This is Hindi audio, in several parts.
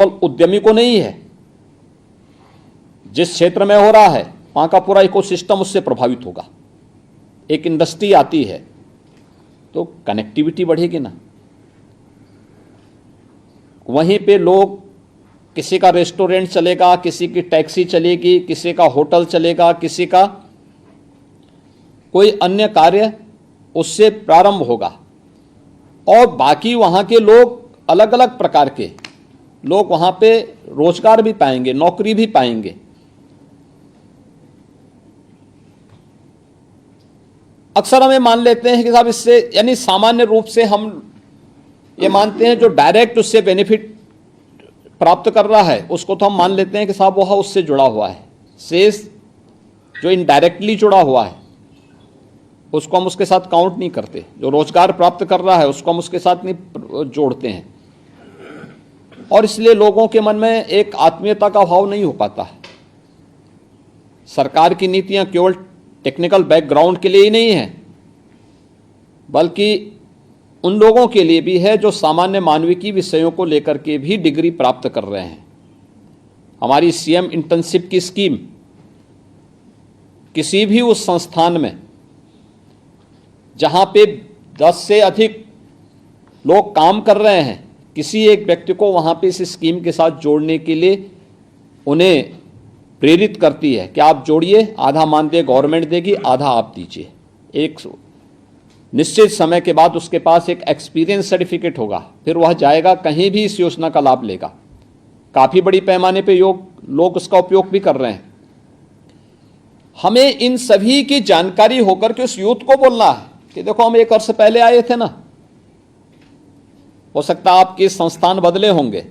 उद्यमी को नहीं है। जिस क्षेत्र में हो रहा है वहां का पूरा इकोसिस्टम उससे प्रभावित होगा। एक इंडस्ट्री आती है तो कनेक्टिविटी बढ़ेगी ना, वहीं पे लोग, किसी का रेस्टोरेंट चलेगा, किसी की टैक्सी चलेगी, किसी का होटल चलेगा, किसी का कोई अन्य कार्य उससे प्रारंभ होगा और बाकी वहां के लोग, अलग अलग प्रकार के लोग वहां पे रोजगार भी पाएंगे, नौकरी भी पाएंगे। अक्सर हमें मान लेते हैं कि साहब इससे, यानी सामान्य रूप से हम ये मानते हैं जो डायरेक्ट उससे बेनिफिट प्राप्त कर रहा है उसको तो हम मान लेते हैं कि साहब वह उससे जुड़ा हुआ है। शेष जो इनडायरेक्टली जुड़ा हुआ है उसको हम उसके साथ काउंट नहीं करते। जो रोजगार प्राप्त कर रहा है उसको हम उसके साथ नहीं जोड़ते हैं और इसलिए लोगों के मन में एक आत्मीयता का भाव नहीं हो पाता है। सरकार की नीतियां केवल टेक्निकल बैकग्राउंड के लिए ही नहीं है, बल्कि उन लोगों के लिए भी है जो सामान्य मानविकी विषयों को लेकर के भी डिग्री प्राप्त कर रहे हैं। हमारी सीएम इंटर्नशिप की स्कीम किसी भी उस संस्थान में जहां पे 10 से अधिक लोग काम कर रहे हैं, किसी एक व्यक्ति को वहां पे इस स्कीम के साथ जोड़ने के लिए उन्हें प्रेरित करती है कि आप जोड़िए, आधा मानदेय गवर्नमेंट देगी, आधा आप दीजिए। एक निश्चित समय के बाद उसके पास एक एक्सपीरियंस सर्टिफिकेट होगा, फिर वह जाएगा कहीं भी इस योजना का लाभ लेगा। काफी बड़ी पैमाने पे लोग उसका उपयोग भी कर रहे हैं। हमें इन सभी की जानकारी होकर के उस यूथ को बोलना है कि देखो हम 1 वर्ष पहले आए थे ना, हो सकता है आपके संस्थान बदले होंगे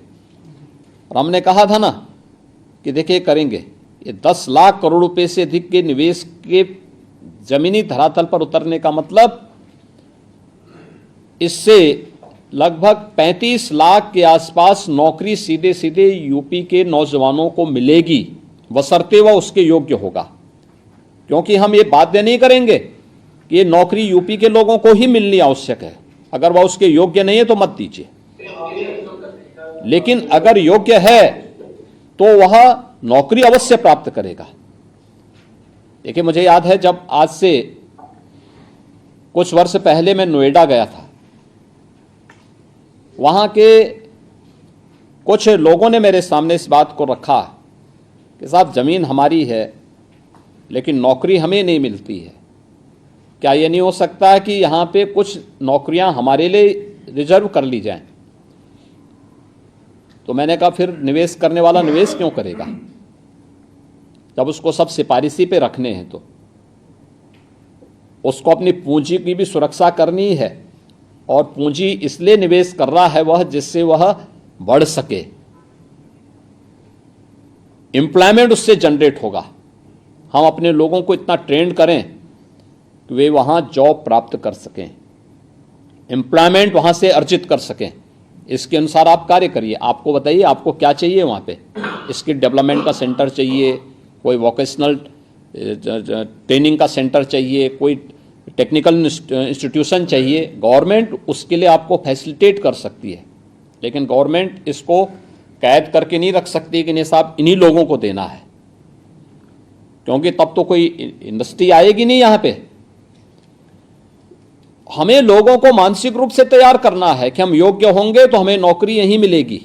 और हमने कहा था ना कि देखिए करेंगे। ये 10 लाख करोड़ रुपए से अधिक के निवेश के जमीनी धरातल पर उतरने का मतलब इससे लगभग 35 लाख के आसपास नौकरी सीधे सीधे यूपी के नौजवानों को मिलेगी, बशर्ते वह उसके योग्य होगा। क्योंकि हम ये बाध्य नहीं करेंगे कि ये नौकरी यूपी के लोगों को ही मिलनी आवश्यक है। अगर वह उसके योग्य नहीं है तो मत दीजिए, लेकिन अगर योग्य है तो वह नौकरी अवश्य प्राप्त करेगा। देखिए, मुझे याद है जब आज से कुछ वर्ष पहले मैं नोएडा गया था, वहां के कुछ लोगों ने मेरे सामने इस बात को रखा कि साहब जमीन हमारी है लेकिन नौकरी हमें नहीं मिलती है, क्या ये नहीं हो सकता है कि यहाँ पे कुछ नौकरियां हमारे लिए रिजर्व कर ली जाएं? तो मैंने कहा फिर निवेश करने वाला निवेश क्यों करेगा जब उसको सब सिफारिशी पे रखने हैं? तो उसको अपनी पूंजी की भी सुरक्षा करनी है और पूंजी इसलिए निवेश कर रहा है वह जिससे वह बढ़ सके, एम्प्लॉयमेंट उससे जनरेट होगा। हम अपने लोगों को इतना ट्रेंड करें कि वे वहां जॉब प्राप्त कर सकें, एम्प्लॉयमेंट वहां से अर्जित कर सकें। इसके अनुसार आप कार्य करिए। आपको बताइए आपको क्या चाहिए वहां पे? स्किल डेवलपमेंट का सेंटर चाहिए, कोई वोकेशनल ट्रेनिंग का सेंटर चाहिए, कोई टेक्निकल इंस्टीट्यूशन चाहिए। गवर्नमेंट उसके लिए आपको फैसिलिटेट कर सकती है, लेकिन गवर्नमेंट इसको कैद करके नहीं रख सकती कि नहीं साहब इन्हीं लोगों को देना है, क्योंकि तब तो कोई इंडस्ट्री आएगी नहीं यहां पे। हमें लोगों को मानसिक रूप से तैयार करना है कि हम योग्य होंगे तो हमें नौकरी यहीं मिलेगी।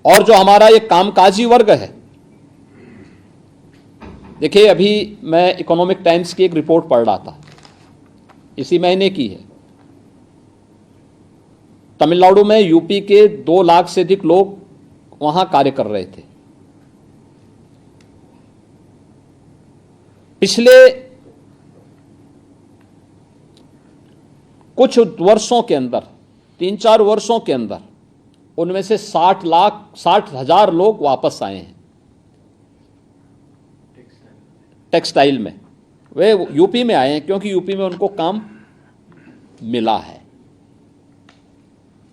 और जो हमारा ये कामकाजी वर्ग है, देखिए अभी मैं इकोनॉमिक टाइम्स की एक रिपोर्ट पढ़ रहा था, इसी महीने की है। तमिलनाडु में यूपी के 2 लाख से अधिक लोग वहां कार्य कर रहे थे। पिछले कुछ वर्षों के अंदर, 3-4 वर्षों के अंदर, उनमें से 60,000 लोग वापस आए हैं टेक्सटाइल में। वे यूपी में आए हैं क्योंकि यूपी में उनको काम मिला है,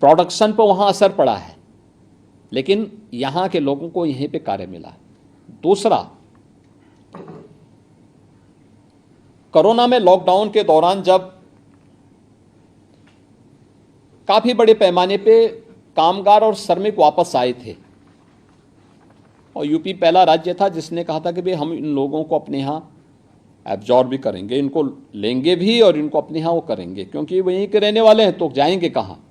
प्रोडक्शन पर वहां असर पड़ा है, लेकिन यहां के लोगों को यहीं पे कार्य मिला है। दूसरा, कोरोना में लॉकडाउन के दौरान जब काफी बड़े पैमाने पे कामगार और श्रमिक वापस आए थे, और यूपी पहला राज्य था जिसने कहा था कि भाई हम इन लोगों को अपने यहाँ एब्जॉर्ब भी करेंगे, इनको लेंगे भी और इनको अपने यहाँ वो करेंगे, क्योंकि वहीं के रहने वाले हैं तो जाएंगे कहाँ,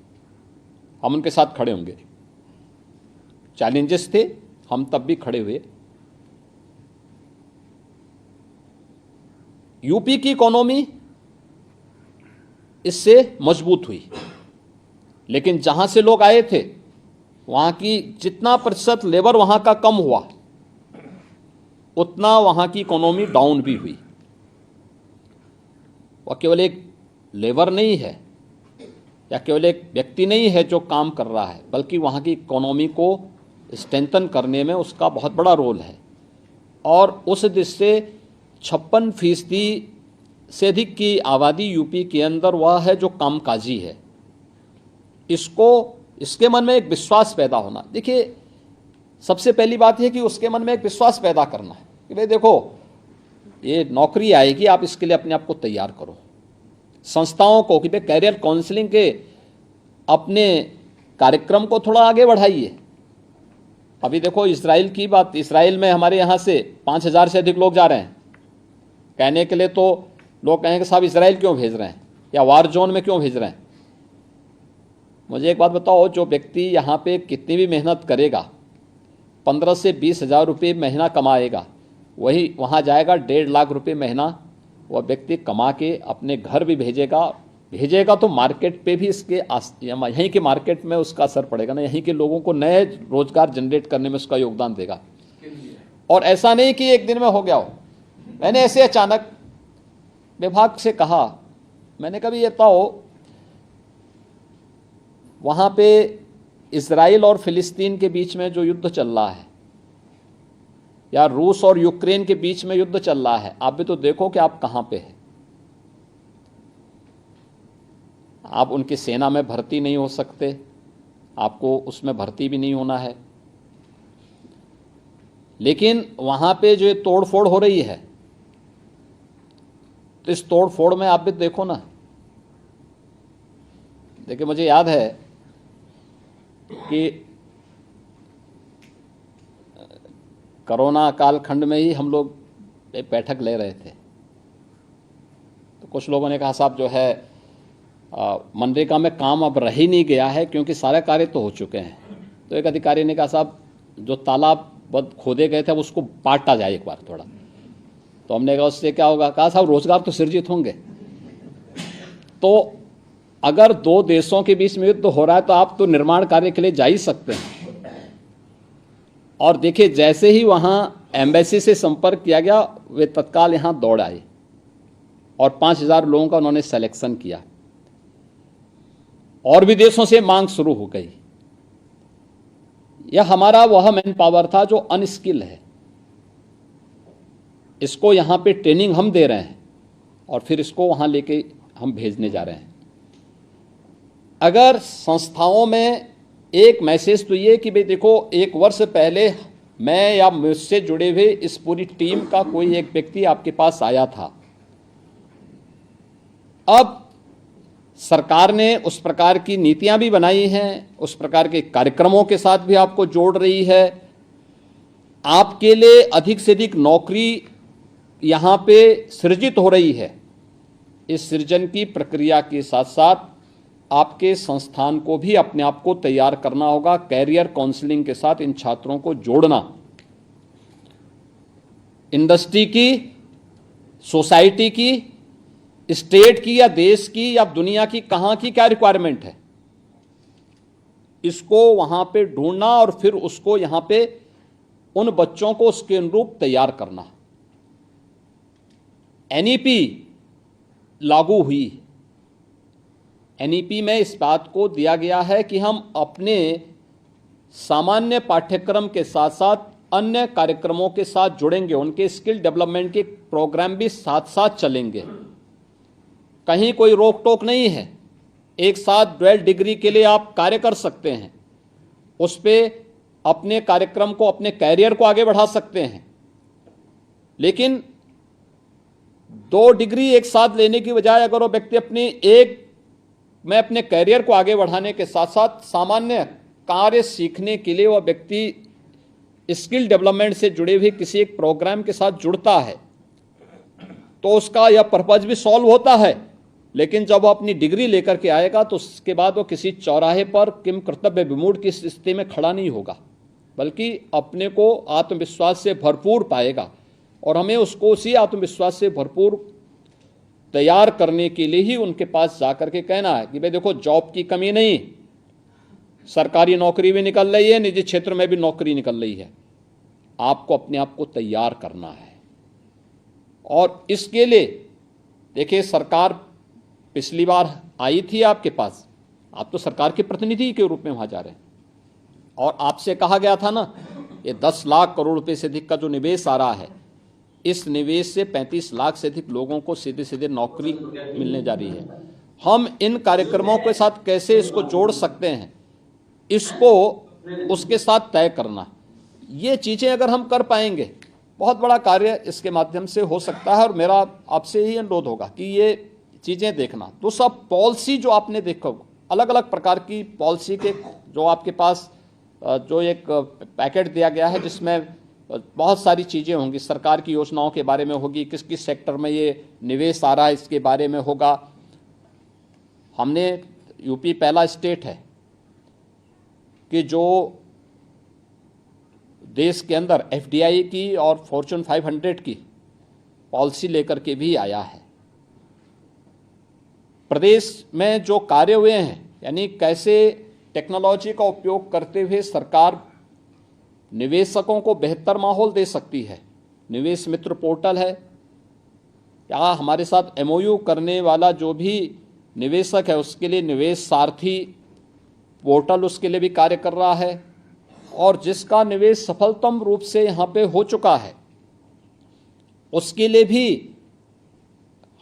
हम उनके साथ खड़े होंगे। चैलेंजेस थे, हम तब भी खड़े हुए। यूपी की इकोनॉमी इससे मजबूत हुई, लेकिन जहां से लोग आए थे वहां की जितना प्रतिशत लेबर वहां का कम हुआ, उतना वहां की इकोनॉमी डाउन भी हुई। वह केवल एक लेबर नहीं है या केवल एक व्यक्ति नहीं है जो काम कर रहा है, बल्कि वहां की इकोनॉमी को स्ट्रेंथन करने में उसका बहुत बड़ा रोल है। और उस देश से 56% से अधिक की आबादी यूपी के अंदर वह है जो कामकाजी है। इसके मन में एक विश्वास पैदा होना। देखिए, सबसे पहली बात है कि उसके मन में एक विश्वास पैदा करना है कि भाई देखो, ये नौकरी आएगी, आप इसके लिए अपने आप को तैयार करो। संस्थाओं को कि भाई कैरियर काउंसलिंग के अपने कार्यक्रम को थोड़ा आगे बढ़ाइए। अभी देखो इजराइल की बात, इजराइल में हमारे यहाँ से 5,000 से अधिक लोग जा रहे हैं। कहने के लिए तो लोग कहेंगे साहब इजराइल क्यों भेज रहे हैं या वार जोन में क्यों भेज रहे हैं। मुझे एक बात बताओ, जो व्यक्ति यहाँ पे कितनी भी मेहनत करेगा, 15 से 20 हज़ार रुपये महीना कमाएगा, वही वहाँ जाएगा 1.5 लाख रुपये महीना वह व्यक्ति कमा के अपने घर भी भेजेगा तो मार्केट पे भी इसके यहीं के मार्केट में उसका असर पड़ेगा ना, यहीं के लोगों को नए रोजगार जनरेट करने में उसका योगदान देगा। और ऐसा नहीं कि एक दिन में हो गया हो। मैंने ऐसे अचानक विभाग से कहा, मैंने कभी ये बताओ, वहाँ पे इजराइल और फिलिस्तीन के बीच में जो युद्ध चल रहा है, या रूस और यूक्रेन के बीच में युद्ध चल रहा है, आप भी तो देखो कि आप कहाँ पे हैं। आप उनकी सेना में भर्ती नहीं हो सकते, आपको उसमें भर्ती भी नहीं होना है, लेकिन वहाँ पे जो तोड़फोड़ हो रही है, तो इस तोड़फोड़ में आप भी देखो ना। देखिए, मुझे याद है कि कोरोना कालखंड में ही हम लोग एक बैठक ले रहे थे, तो कुछ लोगों ने कहा साहब जो है मनरेगा में काम अब रह ही नहीं गया है क्योंकि सारे कार्य तो हो चुके हैं। तो एक अधिकारी ने कहा साहब जो तालाब खोदे गए थे अब उसको पाटा जाए एक बार थोड़ा। तो हमने कहा उससे क्या होगा, कहा साहब रोजगार तो सृजित होंगे। तो अगर दो देशों के बीच में युद्ध हो रहा है तो आप तो निर्माण कार्य के लिए जा ही सकते हैं। और देखिए, जैसे ही वहां एम्बेसी से संपर्क किया गया, वे तत्काल यहां दौड़ आए और 5,000 लोगों का उन्होंने सिलेक्शन किया, और भी देशों से मांग शुरू हो गई। यह हमारा वह मैन पावर था जो अनस्किल है, इसको यहां पे ट्रेनिंग हम दे रहे हैं और फिर इसको वहां लेके हम भेजने जा रहे हैं। अगर संस्थाओं में एक मैसेज तो ये कि भाई देखो, 1 वर्ष पहले मैं या मुझसे जुड़े हुए इस पूरी टीम का कोई एक व्यक्ति आपके पास आया था, अब सरकार ने उस प्रकार की नीतियां भी बनाई हैं, उस प्रकार के कार्यक्रमों के साथ भी आपको जोड़ रही है। आपके लिए अधिक से अधिक नौकरी यहां पे सृजित हो रही है। इस सृजन की प्रक्रिया के साथ साथ आपके संस्थान को भी अपने आप को तैयार करना होगा, कैरियर काउंसलिंग के साथ इन छात्रों को जोड़ना। इंडस्ट्री की, सोसाइटी की, स्टेट की या देश की या दुनिया की कहां की क्या रिक्वायरमेंट है, इसको वहां पे ढूंढना और फिर उसको यहां पे उन बच्चों को उसके अनुरूप तैयार करना। एनईपी लागू हुई। एनईपी में इस बात को दिया गया है कि हम अपने सामान्य पाठ्यक्रम के साथ साथ अन्य कार्यक्रमों के साथ जुड़ेंगे, उनके स्किल डेवलपमेंट के प्रोग्राम भी साथ साथ चलेंगे। कहीं कोई रोक टोक नहीं है, एक साथ ड्वेल डिग्री के लिए आप कार्य कर सकते हैं, उस पर अपने कार्यक्रम को, अपने कैरियर को आगे बढ़ा सकते हैं। लेकिन 2 डिग्री एक साथ लेने की बजाय अगर वो व्यक्ति अपने कैरियर को आगे बढ़ाने के साथ साथ सामान्य कार्य सीखने के लिए वह व्यक्ति स्किल डेवलपमेंट से जुड़े हुए किसी एक प्रोग्राम के साथ जुड़ता है तो उसका यह पर्पज भी सॉल्व होता है, लेकिन जब वो अपनी डिग्री लेकर के आएगा तो उसके बाद वो किसी चौराहे पर किम कर्तव्य विमूढ़ की स्थिति में खड़ा नहीं होगा, बल्कि अपने को आत्मविश्वास से भरपूर पाएगा। और हमें उसको उसी आत्मविश्वास से भरपूर तैयार करने के लिए ही उनके पास जाकर के कहना है कि भाई देखो, जॉब की कमी नहीं, सरकारी नौकरी भी निकल रही है, निजी क्षेत्र में भी नौकरी निकल रही है, आपको अपने आप को तैयार करना है। और इसके लिए देखिए, सरकार पिछली बार आई थी आपके पास, आप तो सरकार के प्रतिनिधि के रूप में वहां जा रहे हैं, और आपसे कहा गया था ना, ये 10 लाख करोड़ रुपए से अधिक का जो निवेश आ रहा है, इस निवेश से 35 लाख से अधिक लोगों को सीधे सीधे नौकरी मिलने जा रही है। हम इन कार्यक्रमों के साथ कैसे इसको जोड़ सकते हैं, इसको उसके साथ तय करना, ये चीज़ें अगर हम कर पाएंगे, बहुत बड़ा कार्य इसके माध्यम से हो सकता है। और मेरा आपसे ही अनुरोध होगा कि ये चीज़ें देखना। तो सब पॉलिसी जो आपने देखा, अलग अलग प्रकार की पॉलिसी के जो आपके पास जो एक पैकेट दिया गया है, जिसमें बहुत सारी चीज़ें होंगी, सरकार की योजनाओं के बारे में होगी, किस किस सेक्टर में ये निवेश आ रहा है इसके बारे में होगा। हमने यूपी पहला स्टेट है कि जो देश के अंदर एफडीआई की और फॉर्च्यून 500 की पॉलिसी लेकर के भी आया है। प्रदेश में जो कार्य हुए हैं, यानी कैसे टेक्नोलॉजी का उपयोग करते हुए सरकार निवेशकों को बेहतर माहौल दे सकती है। निवेश मित्र पोर्टल है, या हमारे साथ एमओयू करने वाला जो भी निवेशक है उसके लिए निवेश सारथी पोर्टल उसके लिए भी कार्य कर रहा है। और जिसका निवेश सफलतम रूप से यहाँ पे हो चुका है, उसके लिए भी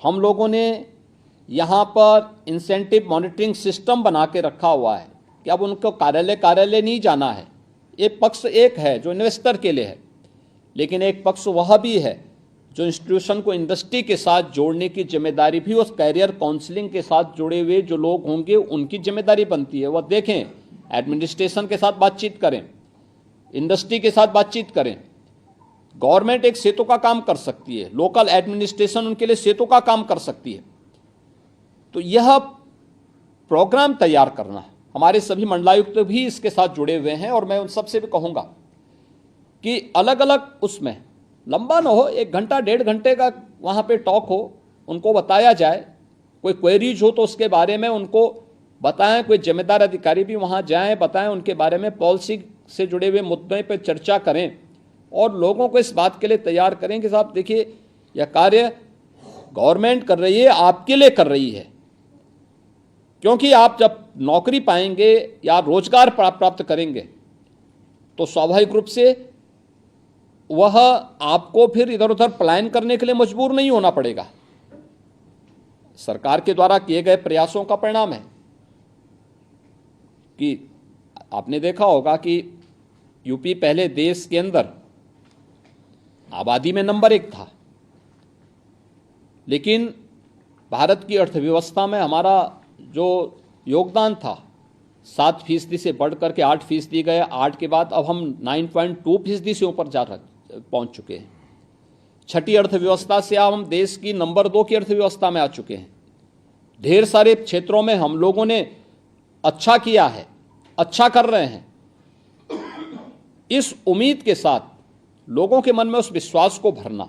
हम लोगों ने यहाँ पर इंसेंटिव मॉनिटरिंग सिस्टम बना के रखा हुआ है कि अब उनको कार्यालय नहीं जाना है। एक पक्ष एक है जो इन्वेस्टर के लिए है, लेकिन एक पक्ष वह भी है जो इंस्टीट्यूशन को इंडस्ट्री के साथ जोड़ने की जिम्मेदारी भी उस कैरियर काउंसलिंग के साथ जुड़े हुए जो लोग होंगे उनकी जिम्मेदारी बनती है। वह देखें, एडमिनिस्ट्रेशन के साथ बातचीत करें, इंडस्ट्री के साथ बातचीत करें। गवर्नमेंट एक सेतु का काम कर सकती है, लोकल एडमिनिस्ट्रेशन उनके लिए सेतु का काम कर सकती है। तो यह प्रोग्राम तैयार करना, हमारे सभी मंडलायुक्त भी इसके साथ जुड़े हुए हैं। और मैं उन सबसे भी कहूँगा कि अलग अलग उसमें लंबा ना हो, 1 घंटा 1.5 घंटे का वहाँ पे टॉक हो, उनको बताया जाए। कोई क्वेरीज हो तो उसके बारे में उनको बताएं, कोई जिम्मेदार अधिकारी भी वहाँ जाएं, बताएं उनके बारे में, पॉलिसी से जुड़े हुए मुद्दे पर चर्चा करें और लोगों को इस बात के लिए तैयार करें कि साहब देखिए, यह कार्य गवर्नमेंट कर रही है, आपके लिए कर रही है। क्योंकि आप जब नौकरी पाएंगे या रोजगार प्राप्त करेंगे तो स्वाभाविक रूप से वह आपको फिर इधर उधर पलायन करने के लिए मजबूर नहीं होना पड़ेगा। सरकार के द्वारा किए गए प्रयासों का परिणाम है कि आपने देखा होगा कि यूपी पहले देश के अंदर आबादी में नंबर 1 था, लेकिन भारत की अर्थव्यवस्था में हमारा जो योगदान था 7% से बढ़ करके 8% गया। 8 के बाद अब हम 9.2% से ऊपर पहुंच चुके हैं। छठी अर्थव्यवस्था से अब हम देश की नंबर 2 की अर्थव्यवस्था में आ चुके हैं। ढेर सारे क्षेत्रों में हम लोगों ने अच्छा किया है, अच्छा कर रहे हैं। इस उम्मीद के साथ लोगों के मन में उस विश्वास को भरना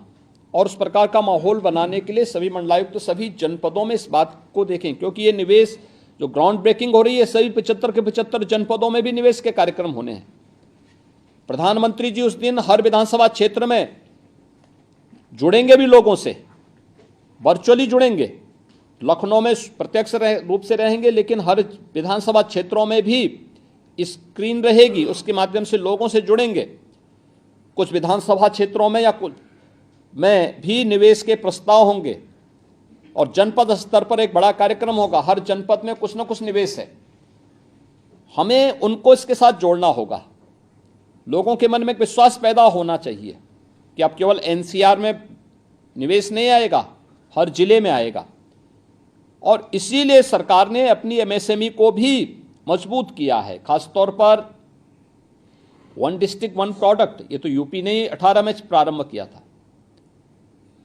और उस प्रकार का माहौल बनाने के लिए सभी मंडलायुक्त तो सभी जनपदों में इस बात को देखें, क्योंकि ये निवेश जो ग्राउंड ब्रेकिंग हो रही है, सभी 75 के 75 जनपदों में भी निवेश के कार्यक्रम होने हैं। प्रधानमंत्री जी उस दिन हर विधानसभा क्षेत्र में जुड़ेंगे भी लोगों से, वर्चुअली जुड़ेंगे। लखनऊ में प्रत्यक्ष रूप से रहेंगे, लेकिन हर विधानसभा क्षेत्रों में भी स्क्रीन रहेगी, उसके माध्यम से लोगों से जुड़ेंगे। कुछ विधानसभा क्षेत्रों में या कुछ में भी निवेश के प्रस्ताव होंगे और जनपद स्तर पर एक बड़ा कार्यक्रम होगा। हर जनपद में कुछ ना कुछ निवेश है, हमें उनको इसके साथ जोड़ना होगा। लोगों के मन में एक विश्वास पैदा होना चाहिए कि अब केवल एनसीआर में निवेश नहीं आएगा, हर जिले में आएगा। और इसीलिए सरकार ने अपनी एमएसएमई को भी मजबूत किया है। खासतौर पर वन डिस्ट्रिक्ट वन प्रोडक्ट, ये तो यूपी ने 18 में प्रारंभ किया था।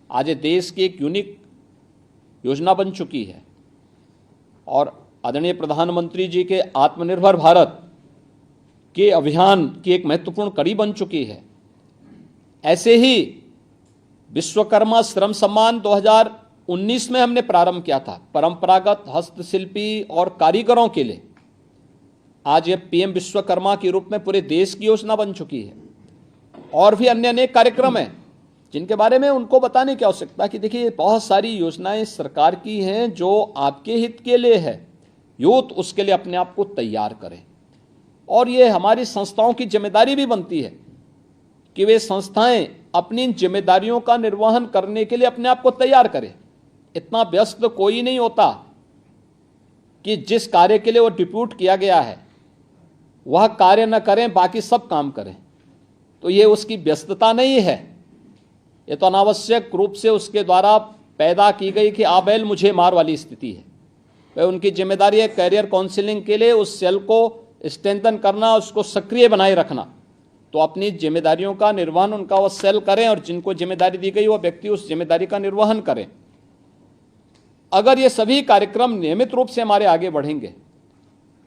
आज ये देश की एक यूनिक योजना बन चुकी है और आदरणीय प्रधानमंत्री जी के आत्मनिर्भर भारत के अभियान की एक महत्वपूर्ण कड़ी बन चुकी है। ऐसे ही विश्वकर्मा श्रम सम्मान 2019 में हमने प्रारंभ किया था परंपरागत हस्तशिल्पी और कारीगरों के लिए। आज ये पीएम विश्वकर्मा के रूप में पूरे देश की योजना बन चुकी है। और भी अन्य अनेक कार्यक्रम हैं जिनके बारे में उनको बताने की आवश्यकता कि देखिए बहुत सारी योजनाएं सरकार की हैं जो आपके हित के लिए है। यूथ उसके लिए अपने आप को तैयार करें और ये हमारी संस्थाओं की जिम्मेदारी भी बनती है कि वे संस्थाएं अपनी जिम्मेदारियों का निर्वहन करने के लिए अपने आप को तैयार करें। इतना व्यस्त कोई नहीं होता कि जिस कार्य के लिए वो डिप्यूट किया गया है वह कार्य न करें, बाकी सब काम करें। तो ये उसकी व्यस्तता नहीं है, ये तो अनावश्यक रूप से उसके द्वारा पैदा की गई कि आ बैल मुझे मार वाली स्थिति है। वह उनकी जिम्मेदारी है कैरियर काउंसलिंग के लिए उस सेल को स्ट्रेंथन करना, उसको सक्रिय बनाए रखना। तो अपनी जिम्मेदारियों का निर्वहन उनका वो सेल करें और जिनको जिम्मेदारी दी गई वो व्यक्ति उस जिम्मेदारी का निर्वहन करें। अगर ये सभी कार्यक्रम नियमित रूप से हमारे आगे बढ़ेंगे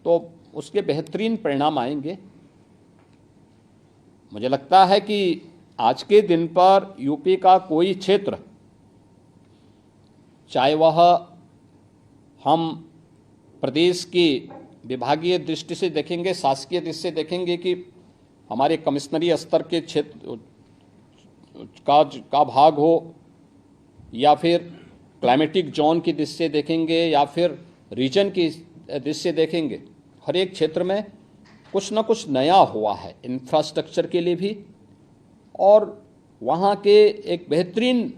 तो उसके बेहतरीन परिणाम आएंगे। मुझे लगता है कि आज के दिन पर यूपी का कोई क्षेत्र, चाहे वह हम प्रदेश की विभागीय दृष्टि से देखेंगे, शासकीय दृष्टि से देखेंगे कि हमारे कमिश्नरी स्तर के क्षेत्र का भाग हो या फिर क्लाइमेटिक जोन की दृष्टि से देखेंगे या फिर रीजन की दृष्टि से देखेंगे, हर एक क्षेत्र में कुछ न कुछ नया हुआ है इंफ्रास्ट्रक्चर के लिए भी और वहाँ के एक बेहतरीन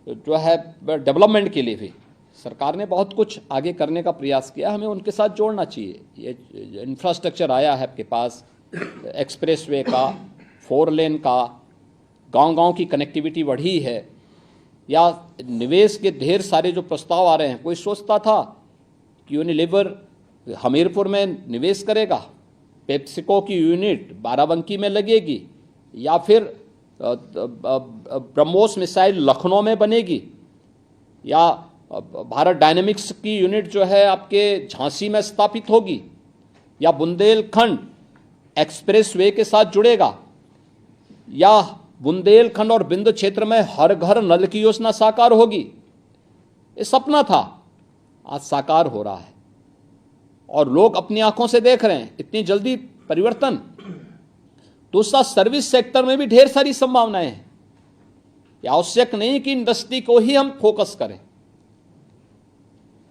जो है डेवलपमेंट के लिए भी। सरकार ने बहुत कुछ आगे करने का प्रयास किया, हमें उनके साथ जोड़ना चाहिए। ये इंफ्रास्ट्रक्चर आया है आपके पास, एक्सप्रेसवे का, 4 लेन का, गांव-गांव की कनेक्टिविटी बढ़ी है, या निवेश के ढेर सारे जो प्रस्ताव आ रहे हैं। कोई सोचता था कि यूनिलीवर हमीरपुर में निवेश करेगा, पेप्सिको की यूनिट बाराबंकी में लगेगी, या फिर ब्रह्मोस मिसाइल लखनऊ में बनेगी, या भारत डायनेमिक्स की यूनिट जो है आपके झांसी में स्थापित होगी, या बुंदेलखंड एक्सप्रेसवे के साथ जुड़ेगा, या बुंदेलखंड और बिंद क्षेत्र में हर घर नल की योजना साकार होगी। ये सपना था, आज साकार हो रहा है और लोग अपनी आंखों से देख रहे हैं इतनी जल्दी परिवर्तन। दूसरा, सर्विस सेक्टर में भी ढेर सारी संभावनाएं हैं। ये आवश्यक नहीं कि इंडस्ट्री को ही हम फोकस करें,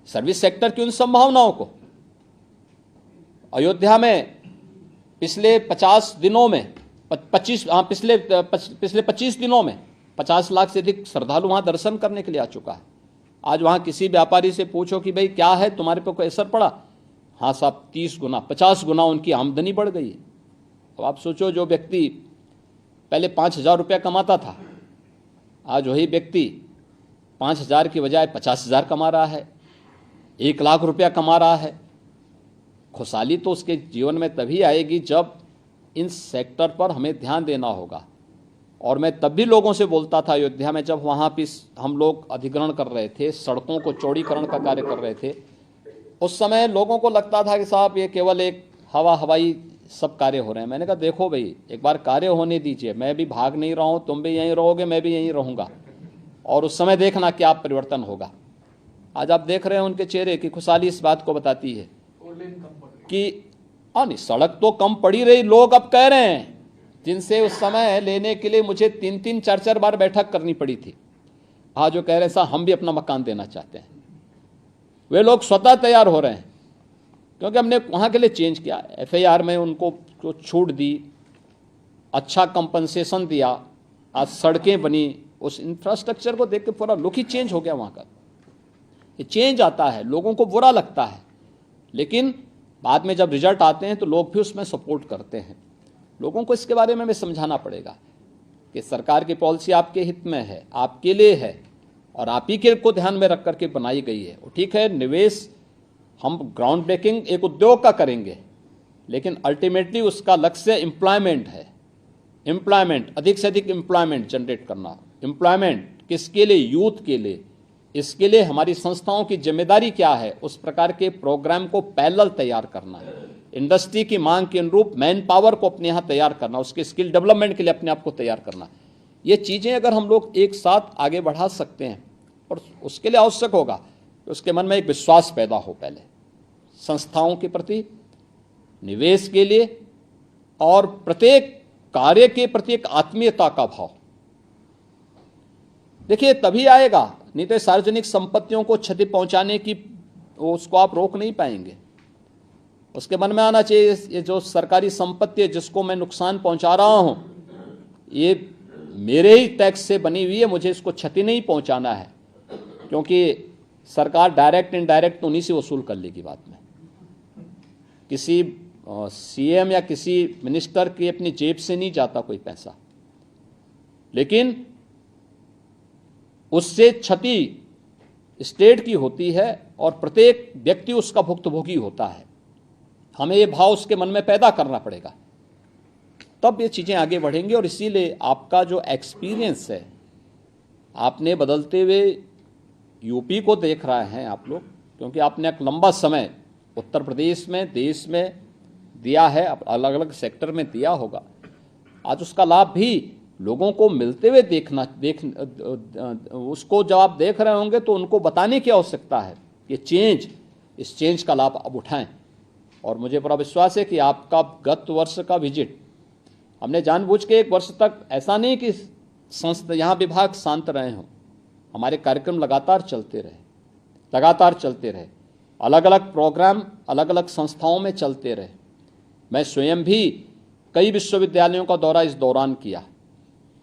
सर्विस सेक्टर की उन संभावनाओं को। अयोध्या में पिछले 50 दिनों में पिछले 25 दिनों में 50 लाख से अधिक श्रद्धालु वहां दर्शन करने के लिए आ चुका है। आज वहां किसी व्यापारी से पूछो कि भाई क्या है, तुम्हारे पे कोई असर पड़ा? हाँ साहब, 30 गुना 50 गुना उनकी आमदनी बढ़ गई है। अब आप सोचो, जो व्यक्ति पहले 5,000 रुपया कमाता था, आज वही व्यक्ति 5,000 की बजाय 50,000 कमा रहा है, 1 लाख रुपया कमा रहा है। खुशहाली तो उसके जीवन में तभी आएगी जब इन सेक्टर पर हमें ध्यान देना होगा। और मैं तब भी लोगों से बोलता था, अयोध्या में जब वहाँ पे हम लोग अधिग्रहण कर रहे थे, सड़कों को चौड़ीकरण का कार्य कर रहे थे, उस समय लोगों को लगता था कि साहब ये केवल एक हवाई सब कार्य हो रहे हैं। मैंने कहा देखो भाई, एक बार कार्य होने दीजिए, मैं भी भाग नहीं रहा हूँ, तुम भी यहीं रहोगे, मैं भी यहीं रहूँगा, और उस समय देखना क्या परिवर्तन होगा। आज आप देख रहे हैं उनके चेहरे की खुशहाली इस बात को बताती है कि नहीं, सड़क तो कम पड़ी रही। लोग अब कह रहे हैं, जिनसे उस समय लेने के लिए मुझे 3-3, 4-4 बार बैठक करनी पड़ी थी, आज जो कह रहे हैं साहब हम भी अपना मकान देना चाहते हैं, वे लोग स्वतः तैयार हो रहे हैं, क्योंकि हमने वहाँ के लिए चेंज किया। FAR में उनको जो छूट दी, अच्छा कंपनसेशन दिया, आज सड़कें बनी, उस इंफ्रास्ट्रक्चर को देख के पूरा लुक ही चेंज हो गया वहाँ का। ये चेंज आता है, लोगों को बुरा लगता है, लेकिन बाद में जब रिजल्ट आते हैं तो लोग भी उसमें सपोर्ट करते हैं। लोगों को इसके बारे में भी समझाना पड़ेगा कि सरकार की पॉलिसी आपके हित में है, आपके लिए है, और आप ही के को ध्यान में रख करके बनाई गई है। ठीक है, निवेश हम ग्राउंड ब्रेकिंग एक उद्योग का करेंगे, लेकिन अल्टीमेटली उसका लक्ष्य एम्प्लॉयमेंट है। एम्प्लॉयमेंट, अधिक से अधिक एम्प्लॉयमेंट जनरेट करना। एम्प्लॉयमेंट किसके लिए? यूथ के लिए। इसके लिए हमारी संस्थाओं की जिम्मेदारी क्या है? उस प्रकार के प्रोग्राम को पैरेलल तैयार करना है, इंडस्ट्री की मांग के अनुरूप मैन पावर को अपने यहाँ तैयार करना, उसके स्किल डेवलपमेंट के लिए अपने आप को तैयार करना। ये चीज़ें अगर हम लोग एक साथ आगे बढ़ा सकते हैं, और उसके लिए आवश्यक होगा कि उसके मन में एक विश्वास पैदा हो, पहले संस्थाओं के प्रति, निवेश के लिए, और प्रत्येक कार्य के प्रति एक आत्मीयता का भाव। देखिए तभी आएगा, नहीं तो सार्वजनिक संपत्तियों को क्षति पहुंचाने की उसको आप रोक नहीं पाएंगे। उसके मन में आना चाहिए ये जो सरकारी संपत्ति है जिसको मैं नुकसान पहुंचा रहा हूं, ये मेरे ही टैक्स से बनी हुई है, मुझे इसको क्षति नहीं पहुंचाना है, क्योंकि सरकार डायरेक्ट इनडायरेक्ट तो उन्हीं से वसूल कर लेगी बाद में। किसी सीएम या किसी मिनिस्टर की अपनी जेब से नहीं जाता कोई पैसा, लेकिन उससे क्षति स्टेट की होती है और प्रत्येक व्यक्ति उसका भुक्तभोगी होता है। हमें ये भाव उसके मन में पैदा करना पड़ेगा, तब ये चीज़ें आगे बढ़ेंगी। और इसीलिए आपका जो एक्सपीरियंस है, आपने बदलते हुए यूपी को देख रहे हैं आप लोग, क्योंकि आपने एक लंबा समय उत्तर प्रदेश में, देश में दिया है, अलग अलग सेक्टर में दिया होगा। आज उसका लाभ भी लोगों को मिलते हुए उसको जब आप देख रहे होंगे तो उनको बताने की आवश्यकता है कि इस चेंज का लाभ अब उठाएं। और मुझे पूरा विश्वास है कि आपका गत वर्ष का विजिट, हमने जानबूझ के एक वर्ष तक, ऐसा नहीं कि यहाँ विभाग शांत रहे हों, हमारे कार्यक्रम लगातार चलते रहे, अलग अलग प्रोग्राम अलग अलग संस्थाओं में चलते रहे। मैं स्वयं भी कई विश्वविद्यालयों का दौरा इस दौरान किया,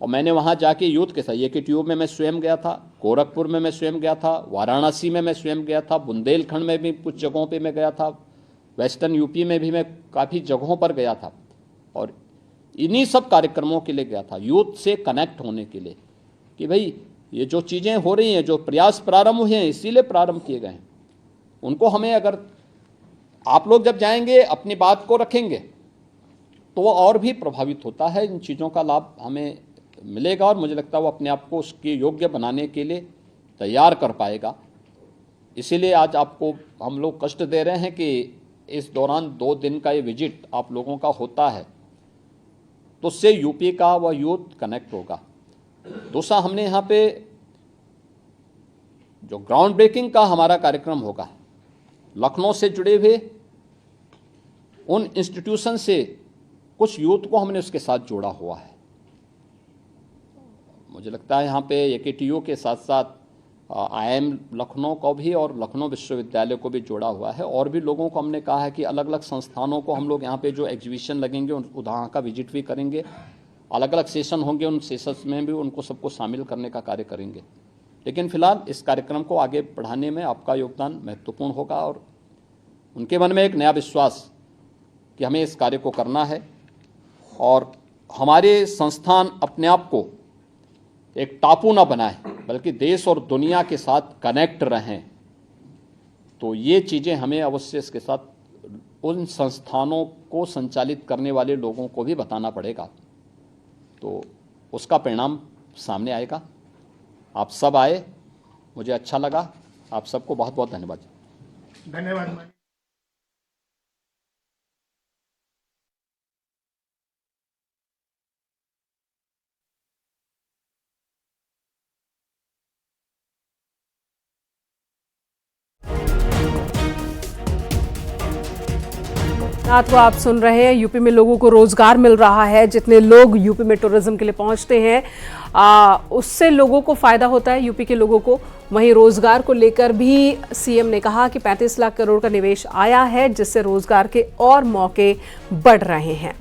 और मैंने वहाँ जाके यूथ के साथ, AKTU में मैं स्वयं गया था, गोरखपुर में मैं स्वयं गया था, वाराणसी में मैं स्वयं गया था, बुंदेलखंड में भी कुछ जगहों पे मैं गया था, वेस्टर्न यूपी में भी मैं काफ़ी जगहों पर गया था, और इन्हीं सब कार्यक्रमों के लिए गया था, यूथ से कनेक्ट होने के लिए, कि भाई ये जो चीज़ें हो रही हैं, जो प्रयास प्रारंभ हुए हैं, इसीलिए प्रारंभ किए गए हैं, उनको हमें, अगर आप लोग जब जाएंगे अपनी बात को रखेंगे तो वो और भी प्रभावित होता है, इन चीज़ों का लाभ हमें मिलेगा, और मुझे लगता है वो अपने आप को उसके योग्य बनाने के लिए तैयार कर पाएगा। इसीलिए आज आपको हम लोग कष्ट दे रहे हैं कि इस दौरान 2 दिन का ये विजिट आप लोगों का होता है, तो उससे यूपी का वह यूथ कनेक्ट होगा। दूसरा, हमने यहाँ पे जो ग्राउंड ब्रेकिंग का हमारा कार्यक्रम होगा, लखनऊ से जुड़े हुए उन इंस्टीट्यूशन से कुछ यूथ को हमने उसके साथ जोड़ा हुआ है। मुझे लगता है यहाँ पे AKTU के साथ साथ IIM लखनऊ को भी और लखनऊ विश्वविद्यालय को भी जोड़ा हुआ है, और भी लोगों को हमने कहा है कि अलग अलग संस्थानों को हम लोग यहाँ पे जो एग्जीबिशन लगेंगे वहाँ का विजिट भी करेंगे, अलग अलग सेशन होंगे, उन सेशंस में भी उनको सबको शामिल करने का कार्य करेंगे। लेकिन फिलहाल इस कार्यक्रम को आगे बढ़ाने में आपका योगदान महत्वपूर्ण होगा, और उनके मन में एक नया विश्वास कि हमें इस कार्य को करना है, और हमारे संस्थान अपने आप को एक टापू ना बनाए, बल्कि देश और दुनिया के साथ कनेक्ट रहें। तो ये चीज़ें हमें अवश्य इसके साथ उन संस्थानों को संचालित करने वाले लोगों को भी बताना पड़ेगा, तो उसका परिणाम सामने आएगा। आप सब आए, मुझे अच्छा लगा। आप सबको बहुत बहुत धन्यवाद। धन्यवाद। रात को आप सुन रहे हैं, यूपी में लोगों को रोजगार मिल रहा है। जितने लोग यूपी में टूरिज्म के लिए पहुंचते हैं उससे लोगों को फायदा होता है, यूपी के लोगों को। वहीं रोजगार को लेकर भी सीएम ने कहा कि 35 लाख करोड़ का निवेश आया है, जिससे रोजगार के और मौके बढ़ रहे हैं।